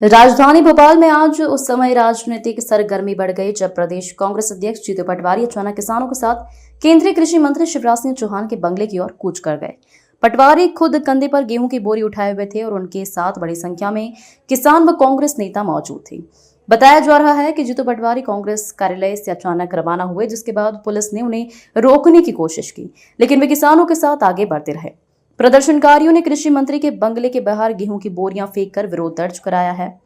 राजधानी भोपाल में आज उस समय राजनीतिक सरगर्मी बढ़ गई जब प्रदेश कांग्रेस अध्यक्ष जीतू पटवारी अचानक किसानों के साथ केंद्रीय कृषि मंत्री शिवराज सिंह चौहान के बंगले की ओर कूच कर गए। पटवारी खुद कंधे पर गेहूं की बोरी उठाए हुए थे और उनके साथ बड़ी संख्या में किसान व कांग्रेस नेता मौजूद थे। बताया जा रहा है कि जीतू पटवारी कांग्रेस कार्यालय से अचानक रवाना हुए, जिसके बाद पुलिस ने उन्हें रोकने की कोशिश की, लेकिन वे किसानों के साथ आगे बढ़ते रहे। प्रदर्शनकारियों ने कृषि मंत्री के बंगले के बाहर गेहूं की बोरियां फेंककर विरोध दर्ज कराया है।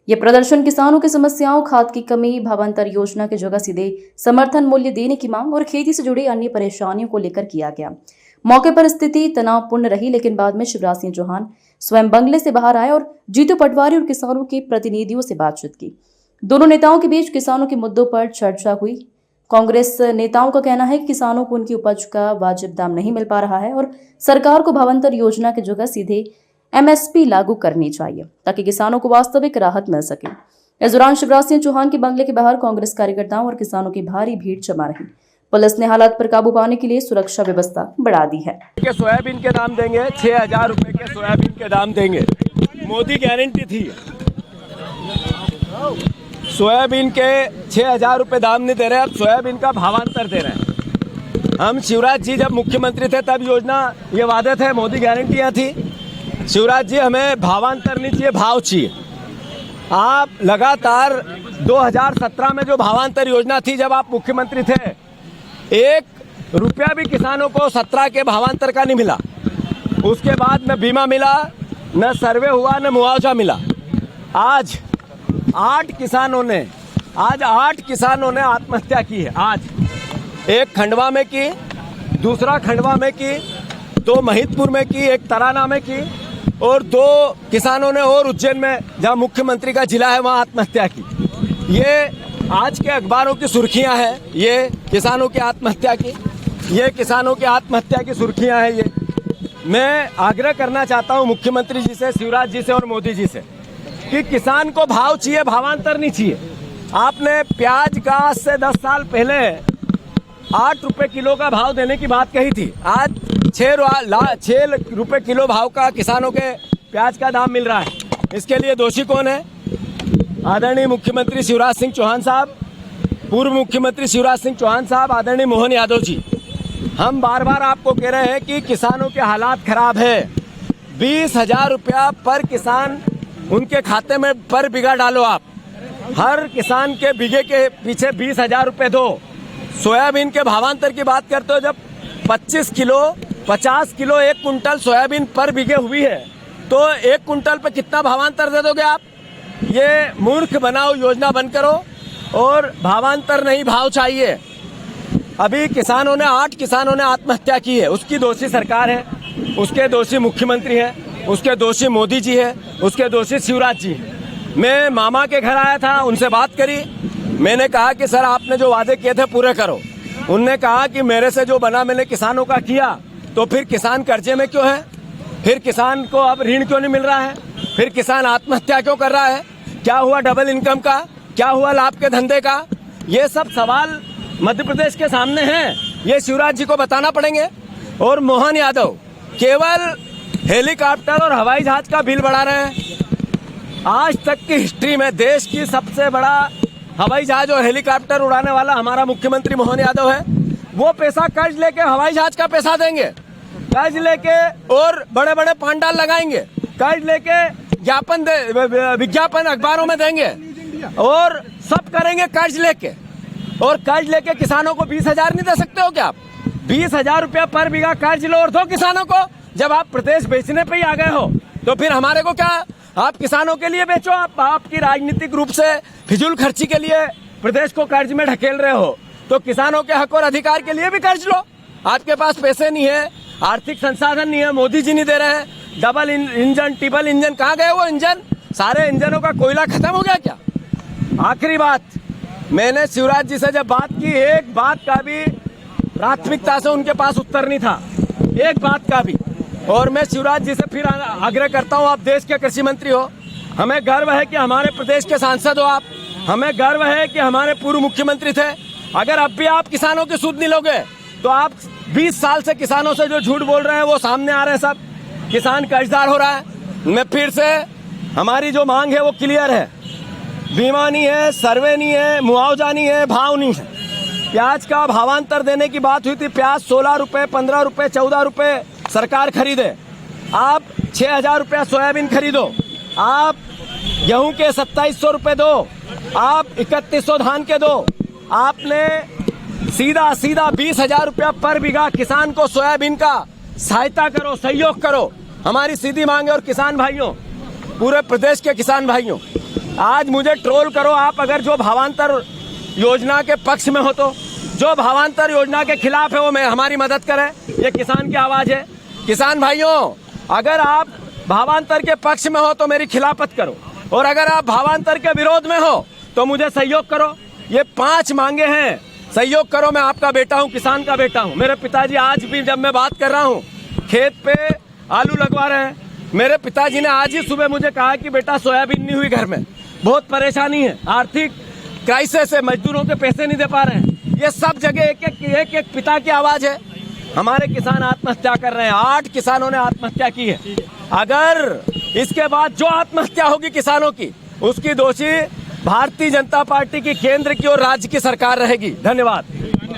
यह प्रदर्शन किसानों की समस्याओं, खाद की कमी, भावांतर योजना की जगह सीधे समर्थन मूल्य देने की मांग और खेती से जुड़ी अन्य परेशानियों को लेकर किया गया। मौके पर स्थिति तनावपूर्ण रही, लेकिन बाद में शिवराज सिंह चौहान स्वयं बंगले से बाहर आए और जीतू पटवारी और किसानों के प्रतिनिधियों से बातचीत की। दोनों नेताओं के बीच किसानों के मुद्दों पर चर्चा हुई। कांग्रेस नेताओं का कहना है कि किसानों को उनकी उपज का वाजिब दाम नहीं मिल पा रहा है और सरकार को भावांतर योजना की जगह सीधे MSP लागू करनी चाहिए ताकि किसानों को वास्तविक राहत मिल सके। इस दौरान शिवराज सिंह चौहान के बंगले के बाहर कांग्रेस कार्यकर्ताओं और किसानों की भारी भीड़ जमा रही। पुलिस ने हालात पर काबू पाने के लिए सुरक्षा व्यवस्था बढ़ा दी है। सोयाबीन के दाम देंगे, 6,000 रुपए के सोयाबीन के दाम देंगे। मोदी गारंटी थी। सोयाबीन के 6,000 रुपए दाम नहीं दे रहे, अब सोयाबीन का भावांतर दे रहे हैं। हम शिवराज जी जब मुख्यमंत्री थे तब योजना ये वादे थे, मोदी गारंटियां थी। शिवराज जी हमें भावांतर नहीं चाहिए, भाव चाहिए। आप लगातार 2017 में जो भावांतर योजना थी जब आप मुख्यमंत्री थे, 1 रुपया भी किसानों को 17 के भावांतर का नहीं मिला। उसके बाद न बीमा मिला, न सर्वे हुआ, न मुआवजा मिला। आज 8 किसानों ने आत्महत्या की है। आज एक खंडवा में की, दूसरा खंडवा में की, 2 महिदपुर में की, 1 तराना में की और 2 किसानों ने और उज्जैन में, जहां मुख्यमंत्री का जिला है, वहां आत्महत्या की। ये आज के अखबारों की सुर्खियां हैं, ये किसानों की आत्महत्या की सुर्खियां हैं। ये मैं आग्रह करना चाहता हूं मुख्यमंत्री जी से, शिवराज जी से और मोदी जी से कि किसान को भाव चाहिए, भावांतर नहीं चाहिए। आपने प्याज का आज से 10 साल पहले 8 रुपए किलो का भाव देने की बात कही थी। आज 6 रुपए किलो भाव का किसानों के प्याज का दाम मिल रहा है। इसके लिए दोषी कौन है? आदरणीय मुख्यमंत्री शिवराज सिंह चौहान साहब, पूर्व मुख्यमंत्री शिवराज सिंह चौहान साहब, आदरणीय मोहन यादव जी। हम बार बार आपको कह रहे हैं कि किसानों के हालात खराब है। 20,000 रुपया पर किसान उनके खाते में पर बीघा डालो। आप हर किसान के बीघे के पीछे 20,000 रुपये दो। सोयाबीन के भावांतर की बात करते हो, जब 50 किलो 1 कुंटल सोयाबीन पर बीघे हुई है तो 1 कुंटल पे कितना भावांतर दे दोगे आप? ये मूर्ख बनाओ योजना बंद करो और भावांतर नहीं, भाव चाहिए। अभी 8 किसानों ने आत्महत्या की है। उसकी दोषी सरकार है, उसके दोषी मुख्यमंत्री है, उसके दोषी मोदी जी है, उसके दोषी शिवराज जी है। मैं मामा के घर आया था, उनसे बात करी। मैंने कहा कि सर आपने जो वादे किए थे पूरे करो। उनने कहा कि मेरे से जो बना मैंने किसानों का किया, तो फिर किसान कर्जे में क्यों है? फिर किसान को अब ऋण क्यों नहीं मिल रहा है? फिर किसान आत्महत्या क्यों कर रहा है? क्या हुआ डबल इनकम का? क्या हुआ लाभ के धंधे का? ये सब सवाल मध्य प्रदेश के सामने हैं, ये शिवराज जी को बताना पड़ेंगे। और मोहन यादव केवल हेलीकॉप्टर और हवाई जहाज का बिल बढ़ा रहे हैं। आज तक की हिस्ट्री में देश की सबसे बड़ा हवाई जहाज और हेलीकॉप्टर उड़ाने वाला हमारा मुख्यमंत्री मोहन यादव है। वो पैसा कर्ज लेके हवाई जहाज का पैसा देंगे, कर्ज लेके और बड़े बड़े पांडाल लगाएंगे, कर्ज लेके विज्ञापन अखबारों में देंगे और सब करेंगे कर्ज लेके। और कर्ज लेके किसानों को 20,000 नहीं दे सकते हो क्या आप? 20,000 रुपया पर बीघा कर्ज लो और दो किसानों को। जब आप प्रदेश बेचने पे ही आ गए हो तो फिर हमारे को क्या? आप किसानों के लिए बेचो। आपकी राजनीतिक रूप से फिजूल खर्ची के लिए प्रदेश को कर्ज में ढकेल रहे हो, तो किसानों के हक और अधिकार के लिए भी कर्ज लो। आपके पास पैसे नहीं है, आर्थिक संसाधन नहीं है, मोदी जी नहीं दे रहे हैं। डबल इंजन, ट्रिपल इंजन, कहाँ गए वो इंजन? सारे इंजनों का कोयला खत्म हो गया क्या? आखिरी बात, मैंने शिवराज जी से जब बात की, एक बात का भी प्राथमिकता से उनके पास उत्तर नहीं था, एक बात का भी। और मैं शिवराज जी से फिर आग्रह करता हूं, आप देश के कृषि मंत्री हो, हमें गर्व है कि हमारे प्रदेश के सांसद हो आप, हमें गर्व है कि हमारे पूर्व मुख्यमंत्री थे। अगर अब भी आप किसानों की सुध नहीं लोगे तो आप 20 साल से किसानों से जो झूठ बोल रहे हैं वो सामने आ रहे हैं। सब किसान कर्जदार हो रहा है। मैं फिर से हमारी जो मांग है वो क्लियर है। बीमा नहीं है, सर्वे नहीं है, मुआवजा नहीं है, भाव नहीं है। प्याज का भावांतर देने की बात हुई थी। प्याज 16 रुपए, 15 रुपए, 14 रुपए सरकार खरीदे। आप 6,000 रुपया सोयाबीन खरीदो। आप गेहूं के 2700 रुपए दो। आप 3100 धान के दो। आपने सीधा 20,000 रुपया पर बीघा किसान को सोयाबीन का सहायता करो, सहयोग करो। हमारी सीधी मांग है। और किसान भाइयों, पूरे प्रदेश के किसान भाइयों, आज मुझे ट्रोल करो आप अगर जो भावांतर योजना के पक्ष में हो, तो जो भावांतर योजना के खिलाफ है वो मैं हमारी मदद करें। ये किसान की आवाज है। किसान भाइयों, अगर आप भावांतर के पक्ष में हो तो मेरी खिलाफत करो, और अगर आप भावांतर के विरोध में हो तो मुझे सहयोग करो। ये 5 मांगे हैं, सहयोग करो। मैं आपका बेटा हूं, किसान का बेटा हूं। मेरे पिताजी आज भी जब मैं बात कर रहा हूं खेत पे आलू लगवा रहे हैं। मेरे पिताजी ने आज ही सुबह मुझे कहा कि बेटा सोयाबीन नहीं हुई घर में, बहुत परेशानी है, आर्थिक क्राइसिस है, मजदूरों के पैसे नहीं दे पा रहे हैं। ये सब जगह एक एक पिता की आवाज है। हमारे किसान आत्महत्या कर रहे हैं। 8 किसानों ने आत्महत्या की है। अगर इसके बाद जो आत्महत्या होगी किसानों की, उसकी दोषी भारतीय जनता पार्टी की केंद्र की और राज्य की सरकार रहेगी। धन्यवाद।